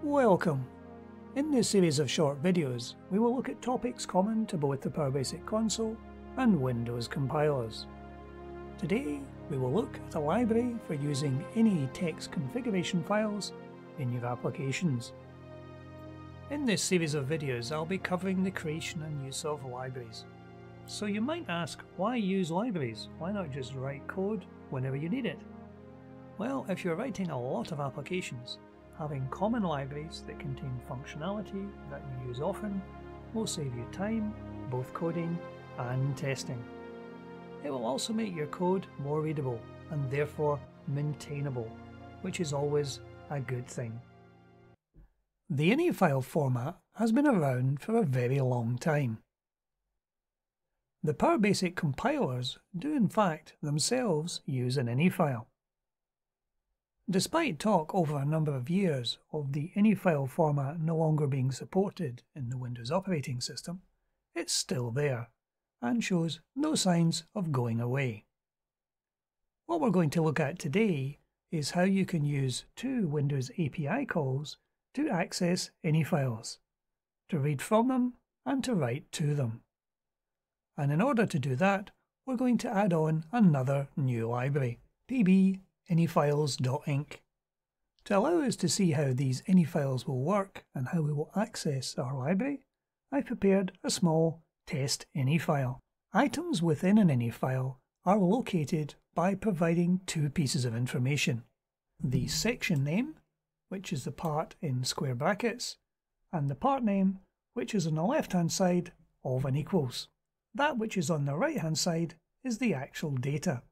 Welcome! In this series of short videos, we will look at topics common to both the PowerBasic console and Windows compilers. Today, we will look at a library for using any text configuration files in your applications. In this series of videos, I'll be covering the creation and use of libraries. So you might ask, why use libraries? Why not just write code whenever you need it? Well, if you're writing a lot of applications, having common libraries that contain functionality that you use often will save you time, both coding and testing. It will also make your code more readable and therefore maintainable, which is always a good thing. The INI file format has been around for a very long time. The PowerBasic compilers do in fact themselves use an INI file. Despite talk over a number of years of the INI file format no longer being supported in the Windows operating system, it's still there and shows no signs of going away. What we're going to look at today is how you can use two Windows API calls to access INI files, to read from them and to write to them. And in order to do that, we're going to add on another new library, pb-inifiles.inc. To allow us to see how these INI files will work and how we will access our library, I've prepared a small test INI file. Items within an INI file are located by providing two pieces of information: the section name, which is the part in square brackets, and the part name, which is on the left-hand side of an equals. That which is on the right-hand side is the actual data.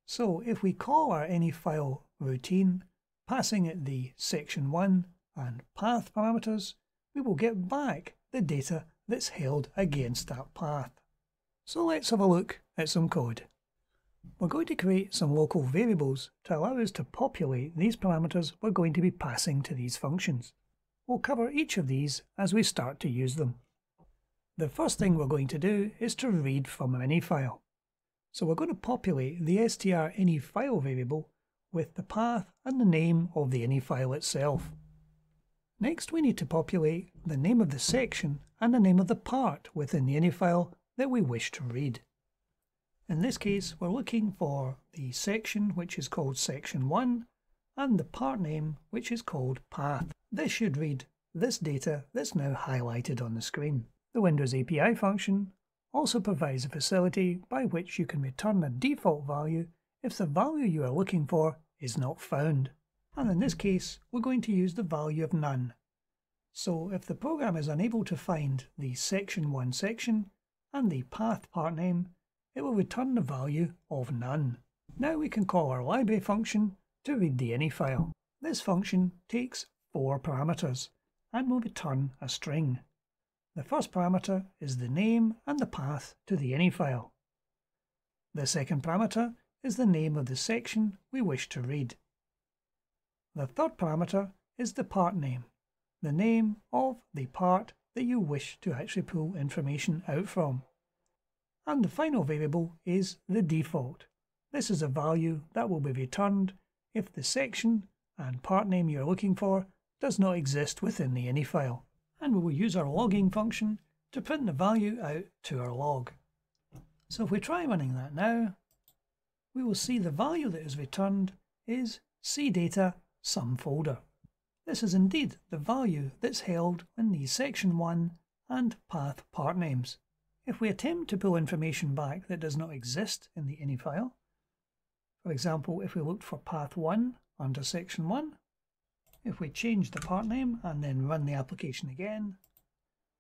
So if we call our INI file routine, passing it the section1 and path parameters, we will get back the data that's held against that path. So let's have a look at some code. We're going to create some local variables to allow us to populate these parameters we're going to be passing to these functions. We'll cover each of these as we start to use them. The first thing we're going to do is to read from an INI file. So we're going to populate the str_ini file variable with the path and the name of the INI file itself. Next we need to populate the name of the section and the name of the part within the INI file that we wish to read. In this case, we're looking for the section which is called section1 and the part name which is called path. This should read this data that's now highlighted on the screen. The Windows API function also provides a facility by which you can return a default value if the value you are looking for is not found. And in this case, we're going to use the value of none. So if the program is unable to find the section1 section and the path part name, it will return the value of none. Now we can call our library function to read the INI file. This function takes 4 parameters and will return a string. The first parameter is the name and the path to the INI file. The second parameter is the name of the section we wish to read. The third parameter is the part name, the name of the part that you wish to actually pull information out from. And the final variable is the default. This is a value that will be returned if the section and part name you're looking for does not exist within the INI file. And we will use our logging function to print the value out to our log. So if we try running that now, we will see the value that is returned is cdata sum folder. This is indeed the value that's held in the section1 and path part names. If we attempt to pull information back that does not exist in the INI file, for example, if we looked for path1 under section1, if we change the part name and then run the application again,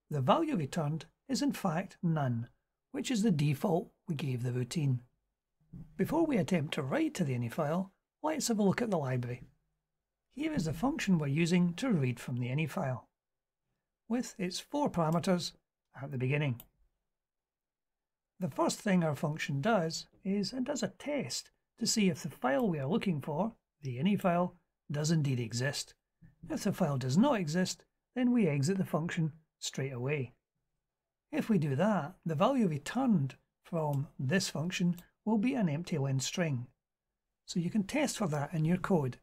the value returned is in fact none, which is the default we gave the routine. Before we attempt to write to the INI file, let's have a look at the library. Here is the function we're using to read from the INI file, with its 4 parameters at the beginning. The first thing our function does is it does a test to see if the file we are looking for, the INI file, does indeed exist. If the file does not exist, then we exit the function straight away. If we do that, the value returned from this function will be an empty len string. So you can test for that in your code.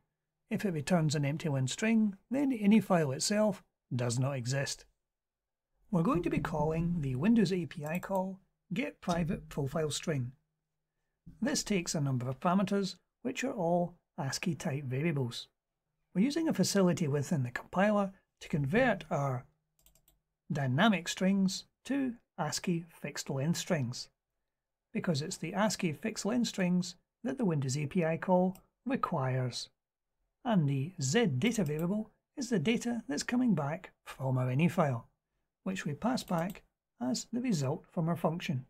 If it returns an empty len string, then any file itself does not exist. We're going to be calling the Windows API call getPrivateProfileString. This takes a number of parameters which are all ASCII type variables. We're using a facility within the compiler to convert our dynamic strings to ASCII fixed length strings, because it's the ASCII fixed length strings that the Windows API call requires. And the zdata variable is the data that's coming back from our any file, which we pass back as the result from our function.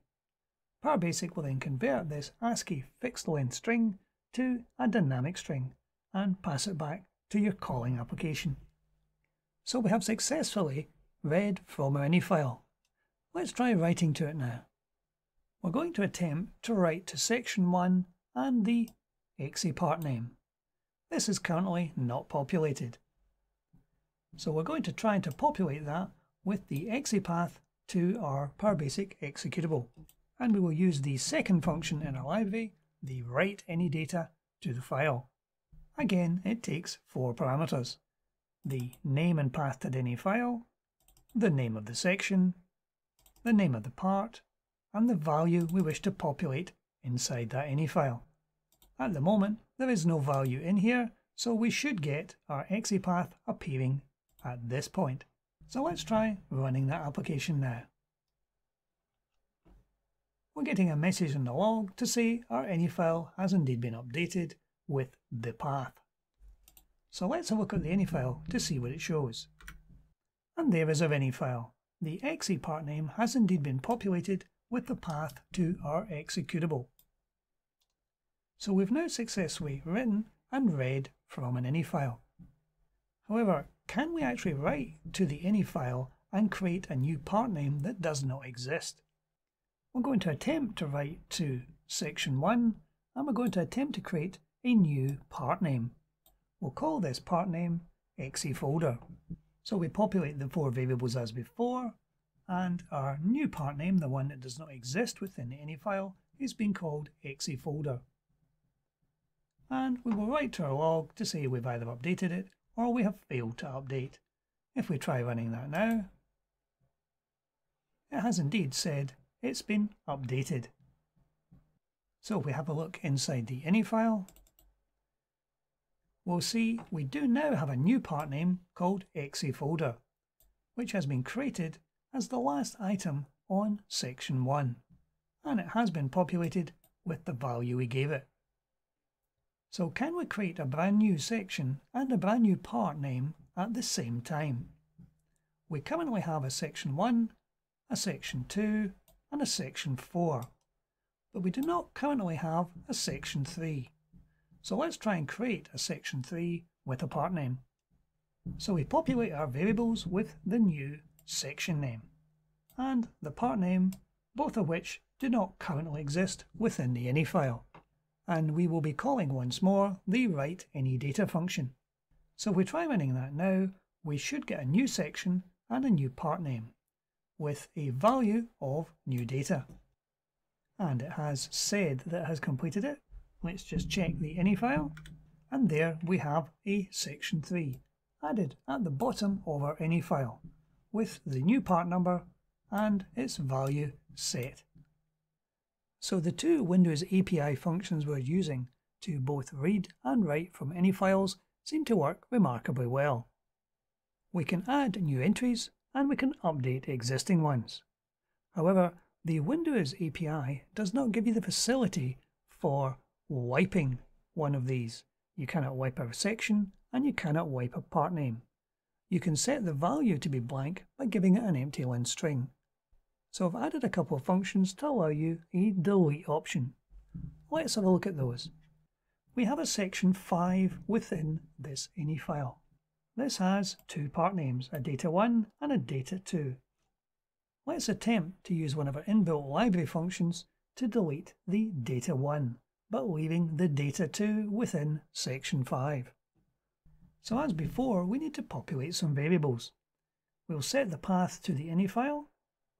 PowerBasic will then convert this ASCII fixed length string to a dynamic string and pass it back to your calling application. So we have successfully read from our any file. Let's try writing to it now. We're going to attempt to write to section 1 and the exe part name. This is currently not populated. So we're going to try to populate that with the exe path to our PowerBasic executable. And we will use the second function in our library, the write any data to the file. Again, it takes 4 parameters: the name and path to any file, the name of the section, the name of the part, and the value we wish to populate inside that any file. At the moment, there is no value in here, so we should get our exe path appearing at this point. So let's try running that application now. We're getting a message in the log to say our any file has indeed been updated with the path. So let's have a look at the any file to see what it shows. And there is our any file. The exe part name has indeed been populated with the path to our executable. So we've now successfully written and read from an any file. However, can we actually write to the any file and create a new part name that does not exist? We're going to attempt to write to section 1 and we're going to attempt to create a new part name. We'll call this part name exe folder. So we populate the 4 variables as before, and our new part name, the one that does not exist within the any file, is being called exe folder. And we will write to our log to say we've either updated it or we have failed to update. If we try running that now, it has indeed said it's been updated. So if we have a look inside the any file, we'll see we do now have a new part name called exe folder, which has been created as the last item on section 1, and it has been populated with the value we gave it. So can we create a brand new section and a brand new part name at the same time? We currently have a section 1, a section 2 and a section 4, but we do not currently have a section 3. So let's try and create a section 3 with a part name. So we populate our variables with the new section name and the part name, both of which do not currently exist within the any file. And we will be calling once more the write any data function. So if we try running that now, we should get a new section and a new part name with a value of new data. And it has said that it has completed it. Let's just check the any file, and there we have a section 3 added at the bottom of our any file with the new part number and its value set. So the 2 Windows API functions we're using to both read and write from any files seem to work remarkably well. We can add new entries and we can update existing ones. However, the Windows API does not give you the facility for wiping one of these. You cannot wipe a section and you cannot wipe a part name. You can set the value to be blank by giving it an empty len string. So I've added a couple of functions to allow you a delete option. Let's have a look at those. We have a section 5 within this any file. This has 2 part names, a data1 and a data2. Let's attempt to use one of our inbuilt library functions to delete the data1, but leaving the data2 within section 5. So as before, we need to populate some variables. We'll set the path to the any file.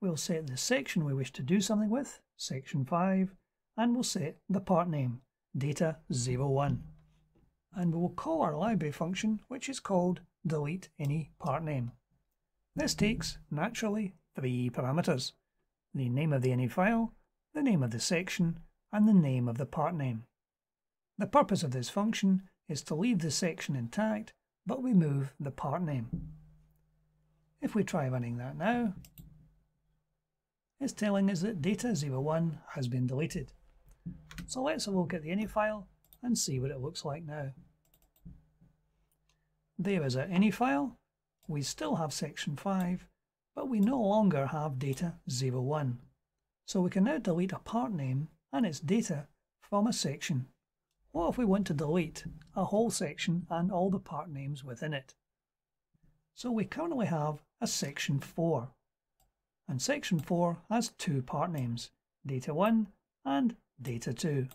We'll set the section we wish to do something with, section 5, and we'll set the part name, data01. and we will call our library function, which is called delete any part name. This takes, naturally, 3 parameters: the name of the any file, the name of the section, and the name of the part name. The purpose of this function is to leave the section intact, but remove the part name. If we try running that now, it's telling us that data01 has been deleted. So let's have a look at the any file and see what it looks like now. There is our any file. We still have section 5, but we no longer have data01. So we can now delete a part name and its data from a section. What if we want to delete a whole section and all the part names within it? So we currently have a section 4. And section 4 has 2 part names, data1 and data2.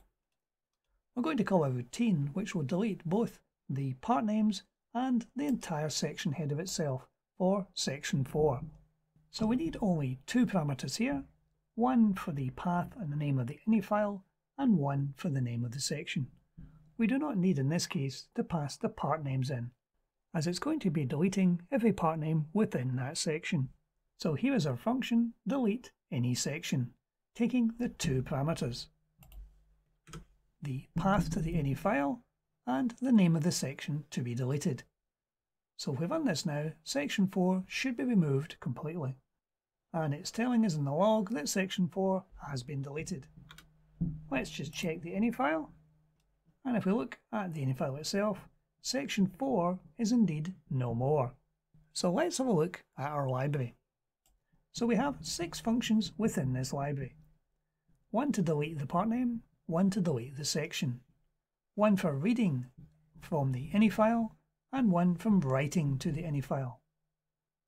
We're going to call a routine which will delete both the part names and the entire section header itself for section 4. So we need only 2 parameters here, one for the path and the name of the any file, and one for the name of the section. We do not need in this case to pass the part names in, as it's going to be deleting every part name within that section. So here is our function delete any section, taking the 2 parameters: the path to the any file and the name of the section to be deleted. So if we run this now, section 4 should be removed completely. And it's telling us in the log that section 4 has been deleted. Let's just check the any file. And if we look at the any file itself, section 4 is indeed no more. So let's have a look at our library. So we have 6 functions within this library. One to delete the part name, one to delete the section, one for reading from the any file, and one from writing to the any file.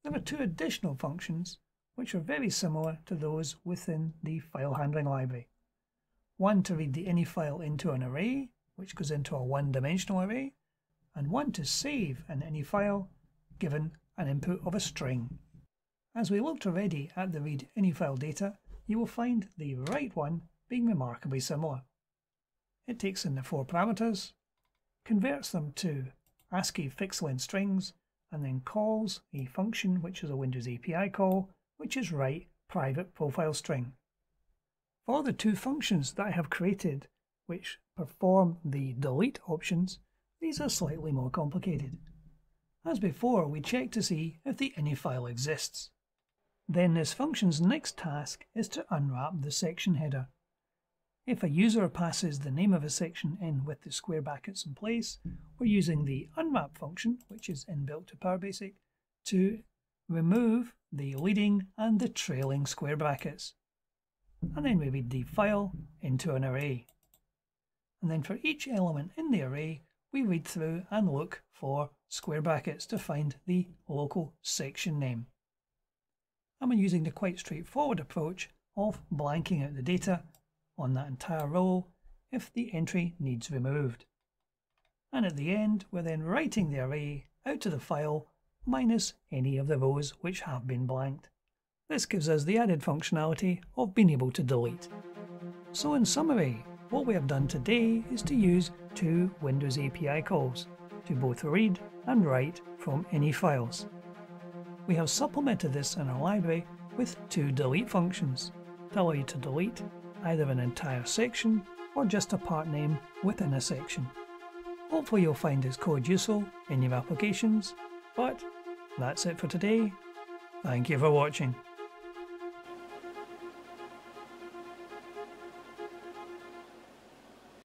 There are 2 additional functions which are very similar to those within the file handling library. One to read the any file into an array, which goes into a one-dimensional array, and one to save an any file given an input of a string. As we looked already at the read any file data, you will find the write one being remarkably similar. It takes in the 4 parameters, converts them to ASCII fixed length strings, and then calls a function which is a Windows API call, which is write private profile string. For the 2 functions that I have created which perform the delete options, these are slightly more complicated. As before, we check to see if the any file exists. Then this function's next task is to unwrap the section header. If a user passes the name of a section in with the square brackets in place, we're using the unwrap function, which is inbuilt to PowerBasic, to remove the leading and the trailing square brackets. And then we read the file into an array. And then for each element in the array, we read through and look for square brackets to find the local section name. And we're using the quite straightforward approach of blanking out the data on that entire row if the entry needs removed. And at the end, we're then writing the array out to the file minus any of the rows which have been blanked. This gives us the added functionality of being able to delete. So in summary, what we have done today is to use 2 Windows API calls to both read and write from any files. We have supplemented this in our library with 2 delete functions to allow you to delete either an entire section or just a part name within a section. Hopefully you'll find this code useful in your applications, but that's it for today. Thank you for watching.